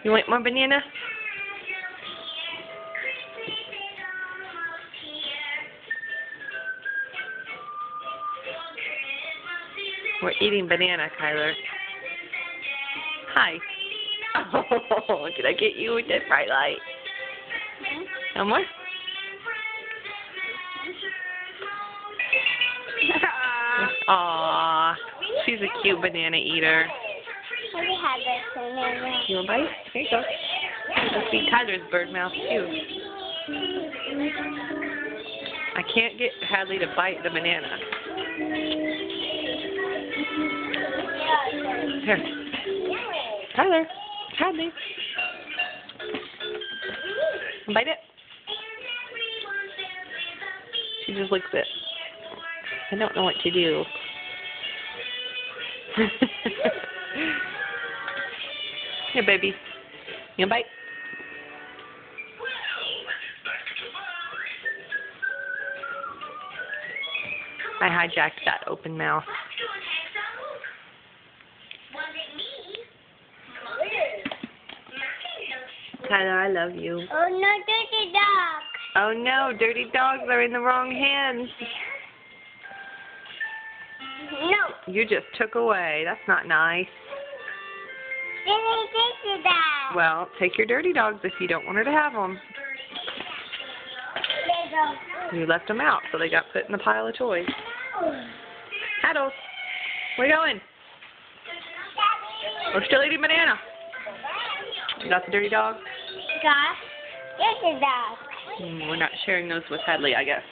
You want more banana? We're eating banana, Kyler. Hi. Oh, did I get you with that bright light? No more? Aww. She's a cute banana eater. You want a bite? Here you go. Let's see Tyler's bird mouth too. I can't get Hadley to bite the banana. Here. Tyler. Hadley. Bite it. She just licks it. I don't know what to do. Here, baby. You want a bite? I hijacked that open mouth. Tyler, I love you. Oh no, dirty dog. Oh no, dirty dogs are in the wrong hands. No. You just took away. That's not nice. Dirty dog. Well, take your dirty dogs if you don't want her to have them. You left them out, so they got put in the pile of toys. Haddles, where you going? We're still eating banana. You got the dirty dog? Got dirty dog. We're not sharing those with Hadley, I guess.